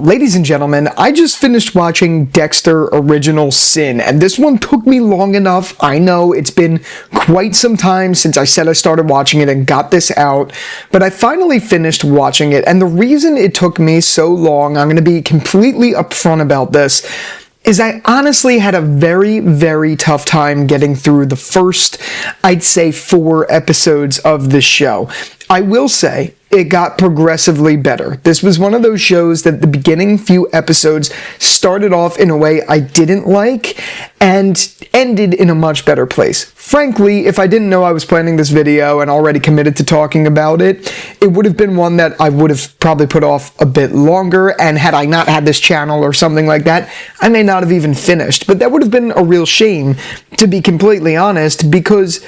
Ladies and gentlemen, I just finished watching Dexter Original Sin, and this one took me long enough. I know it's been quite some time since I said I started watching it and got this out, but I finally finished watching it, and the reason it took me so long, I'm going to be completely upfront about this, is I honestly had a very, very tough time getting through the first, I'd say, 4 episodes of the show. I will say, it got progressively better. This was one of those shows that the beginning few episodes started off in a way I didn't like and ended in a much better place. Frankly, if I didn't know I was planning this video and already committed to talking about it, it would have been one that I would have probably put off a bit longer, and had I not had this channel or something like that, I may not have even finished. But that would have been a real shame, to be completely honest, because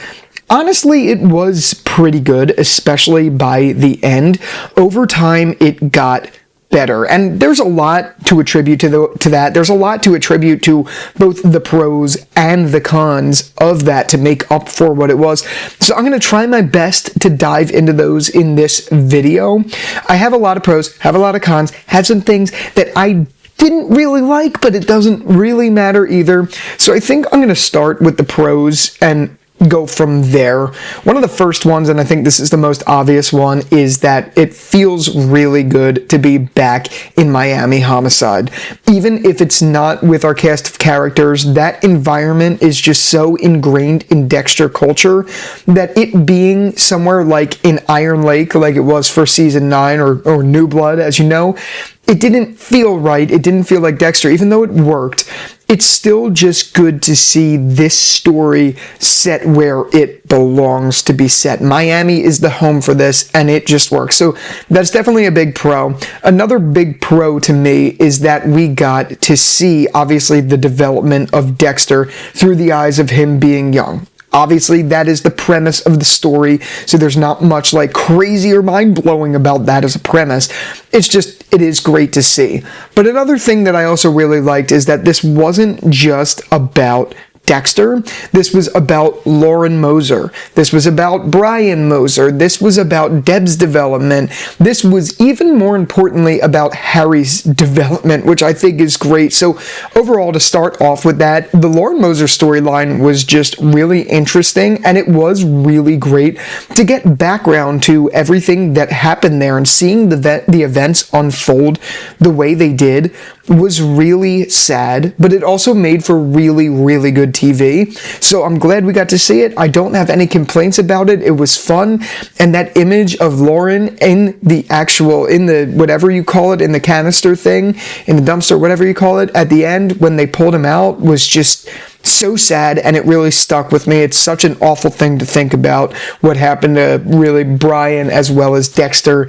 honestly, it was pretty good, especially by the end. Over time, it got better, and there's a lot to attribute to that. There's a lot to attribute to both the pros and the cons of that to make up for what it was. So I'm going to try my best to dive into those in this video. I have a lot of pros, have a lot of cons, have some things that I didn't really like, but it doesn't really matter either. So I think I'm going to start with the pros and go from there. One of the first ones, and I think this is the most obvious one, is that it feels really good to be back in Miami Homicide. Even if it's not with our cast of characters, that environment is just so ingrained in Dexter culture that it being somewhere like in Iron Lake, like it was for season 9 or New Blood, as you know, it didn't feel right. It didn't feel like Dexter, even though it worked. It's still just good to see this story set where it belongs to be set. Miami is the home for this, and it just works. So that's definitely a big pro. Another big pro to me is that we got to see, obviously, the development of Dexter through the eyes of him being young. Obviously, that is the premise of the story, so there's not much like crazy or mind-blowing about that as a premise. It's just, it is great to see. But another thing that I also really liked is that this wasn't just about Dexter. This was about Lauren Moser. This was about Brian Moser. This was about Deb's development. This was even more importantly about Harry's development, which I think is great. So overall, to start off with that, the Lauren Moser storyline was just really interesting, and it was really great to get background to everything that happened there, and seeing the events unfold the way they did was really sad, but it also made for really, really good TV. So I'm glad we got to see it. I don't have any complaints about it. It was fun, and that image of Lauren in the whatever you call it, in the canister thing, in the dumpster, whatever you call it, at the end when they pulled him out was just so sad, and it really stuck with me. It's such an awful thing to think about, what happened to really Brian as well as Dexter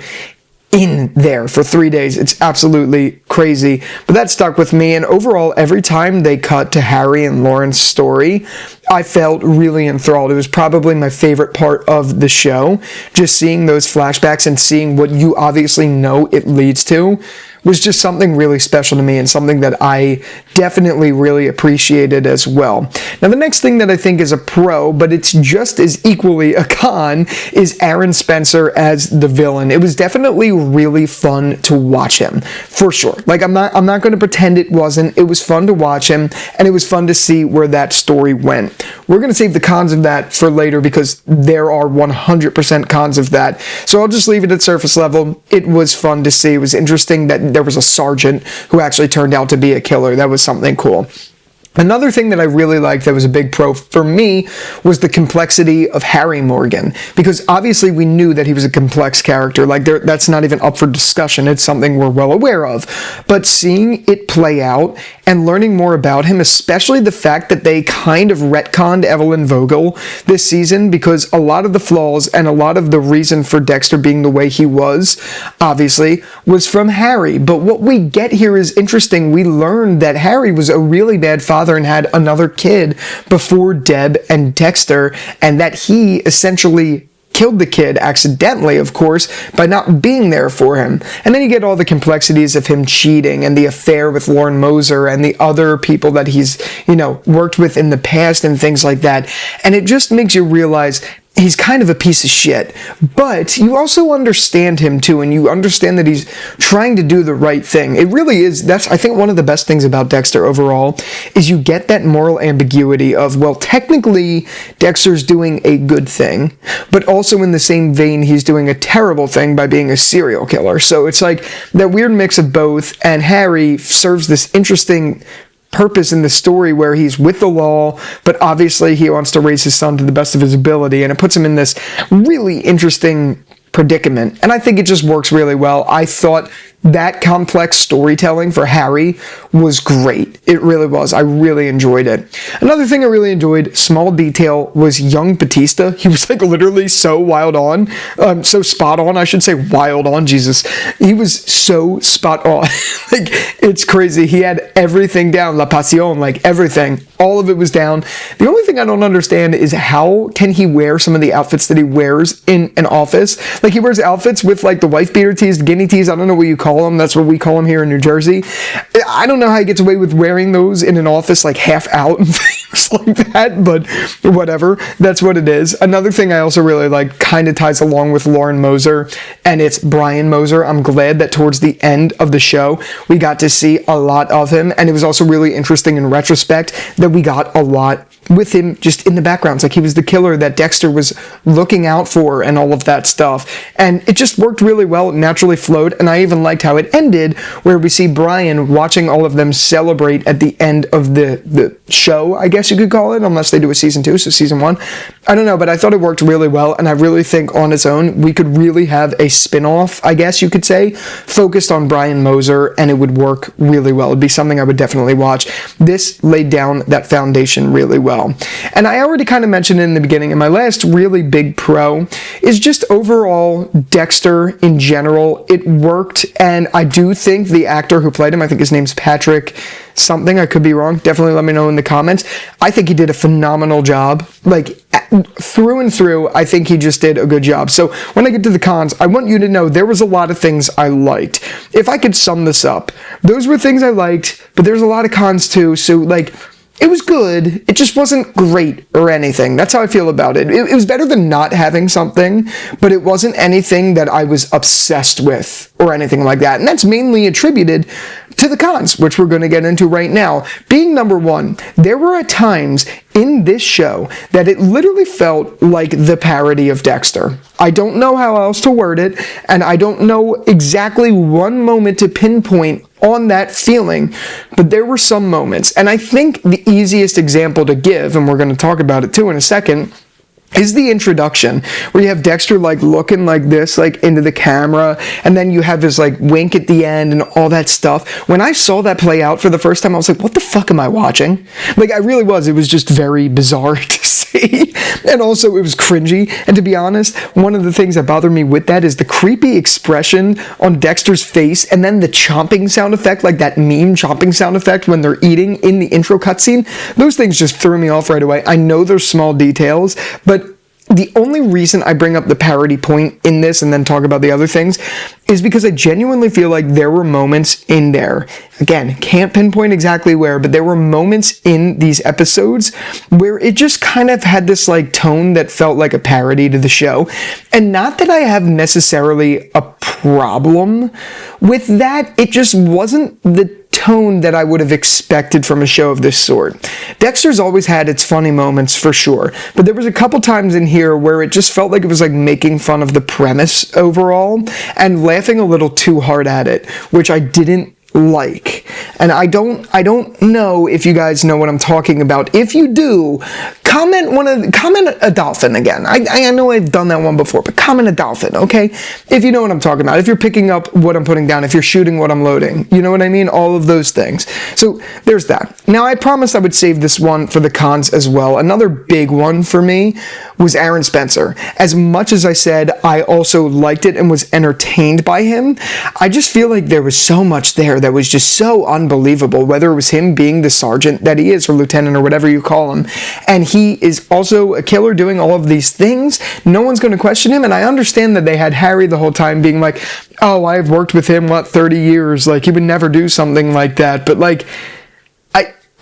in there for 3 days. It's absolutely crazy, but that stuck with me. And overall, every time they cut to Harry and Lauren's story, I felt really enthralled. It was probably my favorite part of the show. Just seeing those flashbacks and seeing what you obviously know it leads to was just something really special to me, and something that I definitely really appreciated as well. Now, the next thing that I think is a pro, but it's just as equally a con, is Aaron Spencer as the villain. It was definitely really fun to watch him, for sure. Like, I'm not going to pretend it wasn't. It was fun to watch him, and it was fun to see where that story went. We're going to save the cons of that for later, because there are 100% cons of that. So I'll just leave it at surface level. It was fun to see. It was interesting that there was a sergeant who actually turned out to be a killer. That was something cool. Another thing that I really liked that was a big pro for me was the complexity of Harry Morgan, because obviously we knew that he was a complex character. Like, that's not even up for discussion. It's something we're well aware of. But seeing it play out and learning more about him, especially the fact that they kind of retconned Evelyn Vogel this season, because a lot of the flaws and a lot of the reason for Dexter being the way he was, obviously, was from Harry. But what we get here is interesting. We learned that Harry was a really bad father and had another kid before Deb and Dexter, and that he essentially killed the kid accidentally, of course, by not being there for him. And then you get all the complexities of him cheating and the affair with Lauren Moser and the other people that he's, worked with in the past and things like that. And it just makes you realize he's kind of a piece of shit, but you also understand him too, and you understand that he's trying to do the right thing. It really is, that's, I think, one of the best things about Dexter overall, is you get that moral ambiguity of, well, technically, Dexter's doing a good thing, but also in the same vein, he's doing a terrible thing by being a serial killer. So it's like that weird mix of both, and Harry serves this interesting purpose in the story where he's with the law, but obviously he wants to raise his son to the best of his ability, and it puts him in this really interesting predicament, and I think it just works really well. I thought that complex storytelling for Harry was great. It really was. I really enjoyed it. Another thing I really enjoyed, small detail, was young Batista. He was like literally so wild on, so spot on, I should say, wild on, Jesus. He was so spot on. Like, it's crazy. He had everything down, la pasión, like everything. All of it was down. The only thing I don't understand is how can he wear some of the outfits that he wears in an office? Like, he wears outfits with like the wife beater tees, the guinea tees, I don't know what you call them. That's what we call them here in New Jersey. I don't know how he gets away with wearing those in an office like half out and things like that, but whatever. That's what it is. Another thing I also really like kind of ties along with Lauren Moser, and it's Brian Moser. I'm glad that towards the end of the show, we got to see a lot of him, and it was also really interesting in retrospect that we got a lot with him just in the backgrounds. Like, he was the killer that Dexter was looking out for and all of that stuff. And it just worked really well. It naturally flowed. And I even liked how it ended, where we see Brian watching all of them celebrate at the end of the show, I guess you could call it, unless they do a season 2, so season 1. I don't know, but I thought it worked really well. And I really think on its own, we could really have a spinoff, I guess you could say, focused on Brian Moser, and it would work really well. It'd be something I would definitely watch. This laid down that foundation really well. And I already kind of mentioned it in the beginning, and my last really big pro is just overall Dexter in general. It worked, and I do think the actor who played him, I think his name's Patrick something, I could be wrong, definitely let me know in the comments. I think he did a phenomenal job. Like, through and through, I think he just did a good job. So when I get to the cons, I want you to know there was a lot of things I liked. If I could sum this up, those were things I liked, but there's a lot of cons too, so like, it was good, it just wasn't great or anything. That's how I feel about it. It was better than not having something, but it wasn't anything that I was obsessed with or anything like that. And that's mainly attributed to the cons, which we're going to get into right now. Being number one, there were at times in this show that it literally felt like the parody of Dexter. I don't know how else to word it, and I don't know exactly one moment to pinpoint on that feeling, but there were some moments. And I think the easiest example to give, and we're going to talk about it too in a second, is the introduction, where you have Dexter like looking like this, like into the camera, and then you have his like wink at the end and all that stuff. When I saw that play out for the first time, I was like, what the fuck am I watching? Like, I really was. It was just very bizarre to see. And also, it was cringy. And to be honest, one of the things that bothered me with that is the creepy expression on Dexter's face, and then the chomping sound effect, like that meme chomping sound effect when they're eating in the intro cutscene. Those things just threw me off right away. I know they're small details, but the only reason I bring up the parody point in this and then talk about the other things is because I genuinely feel like there were moments in there, again, can't pinpoint exactly where, but there were moments in these episodes where it just kind of had this like tone that felt like a parody to the show. And not that I have necessarily a problem with that, it just wasn't the tone that I would have expected from a show of this sort. Dexter's always had its funny moments for sure, but there was a couple times in here where it just felt like it was like making fun of the premise overall and laughing a little too hard at it, which I didn't like. And I don't know if you guys know what I'm talking about. If you do, comment a dolphin again. I know I've done that one before, but comment a dolphin, okay? If you know what I'm talking about. If you're picking up what I'm putting down, if you're shooting what I'm loading, you know what I mean? All of those things. So there's that. Now, I promised I would save this one for the cons as well. Another big one for me was Aaron Spencer. As much as I said I also liked it and was entertained by him, I just feel like there was so much there that was just so unbelievable, whether it was him being the sergeant that he is, or lieutenant, or whatever you call him, and he is also a killer doing all of these things. No one's going to question him, and I understand that they had Harry the whole time being like, oh, I've worked with him, 30 years, like, he would never do something like that, but like,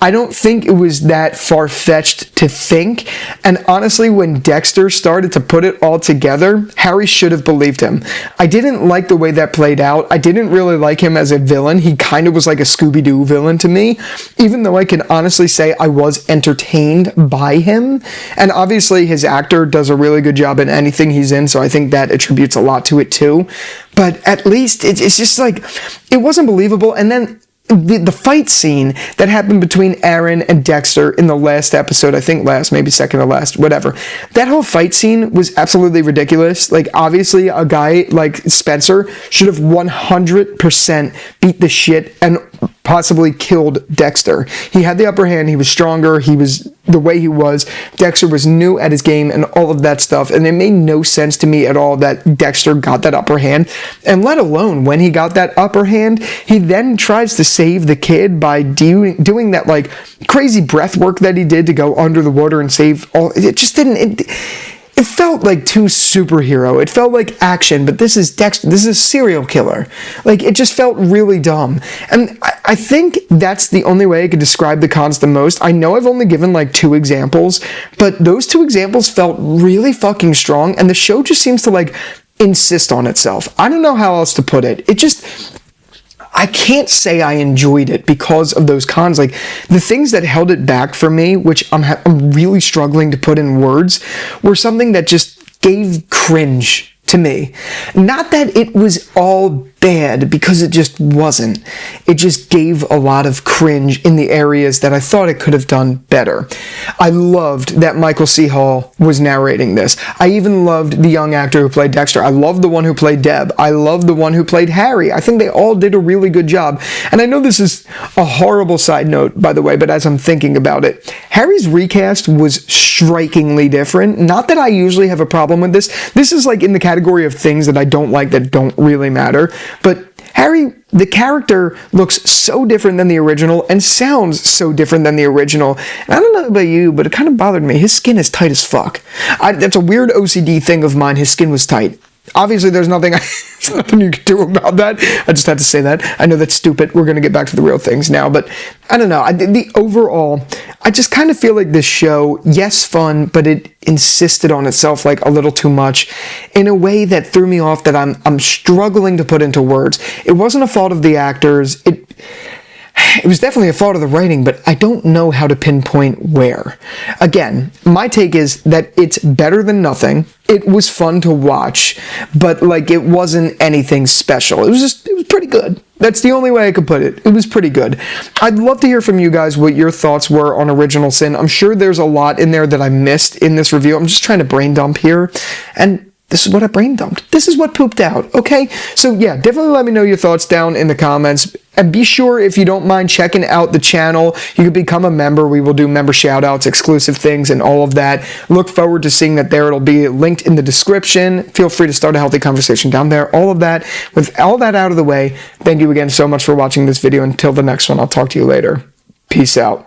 I don't think it was that far-fetched to think, and honestly, when Dexter started to put it all together, Harry should have believed him. I didn't like the way that played out. I didn't really like him as a villain. He kind of was like a Scooby-Doo villain to me, even though I can honestly say I was entertained by him, and obviously his actor does a really good job in anything he's in, so I think that attributes a lot to it too. But at least it's just like, it wasn't believable. And then the fight scene that happened between Aaron and Dexter in the last episode, I think last, maybe second to last, whatever. That whole fight scene was absolutely ridiculous. Like, obviously, a guy like Spencer should have 100% beat the shit and possibly killed Dexter. He had the upper hand, he was stronger, he was the way he was. Dexter was new at his game and all of that stuff, and it made no sense to me at all that Dexter got that upper hand, and let alone when he got that upper hand, he then tries to save the kid by doing that like crazy breath work that he did to go under the water and save all. It just didn't. It felt like too superhero. It felt like action, but this is Dexter. This is a serial killer. Like, it just felt really dumb. And I think that's the only way I could describe the cons the most. I know I've only given like 2 examples, but those 2 examples felt really fucking strong, and the show just seems to like insist on itself. I don't know how else to put it. I can't say I enjoyed it because of those cons. Like, the things that held it back for me, which I'm really struggling to put in words, were something that just gave cringe to me. Not that it was all bad, because it just wasn't. It just gave a lot of cringe in the areas that I thought it could have done better. I loved that Michael C. Hall was narrating this. I even loved the young actor who played Dexter. I loved the one who played Deb. I loved the one who played Harry. I think they all did a really good job. And I know this is a horrible side note, by the way, but as I'm thinking about it, Harry's recast was strikingly different. Not that I usually have a problem with this. This is like in the category of things that I don't like that don't really matter. But Harry, the character, looks so different than the original and sounds so different than the original. And I don't know about you, but it kind of bothered me. His skin is tight as fuck. That's a weird OCD thing of mine. His skin was tight. Obviously, there's nothing you can do about that. I just had to say that. I know that's stupid. We're going to get back to the real things now. But I don't know. Overall, I just kind of feel like this show, yes, fun, but it insisted on itself like a little too much in a way that threw me off, that I'm struggling to put into words. It wasn't a fault of the actors. It was definitely a fault of the writing, but I don't know how to pinpoint where. Again, my take is that it's better than nothing. It was fun to watch, but like, it wasn't anything special. It was pretty good. That's the only way I could put it. It was pretty good. I'd love to hear from you guys what your thoughts were on Original Sin. I'm sure there's a lot in there that I missed in this review. I'm just trying to brain dump here, and this is what I brain dumped. This is what pooped out, okay? So yeah, definitely let me know your thoughts down in the comments. And be sure, if you don't mind checking out the channel, you can become a member. We will do member shoutouts, exclusive things, and all of that. Look forward to seeing that there. It'll be linked in the description. Feel free to start a healthy conversation down there. All of that. With all that out of the way, thank you again so much for watching this video. Until the next one, I'll talk to you later. Peace out.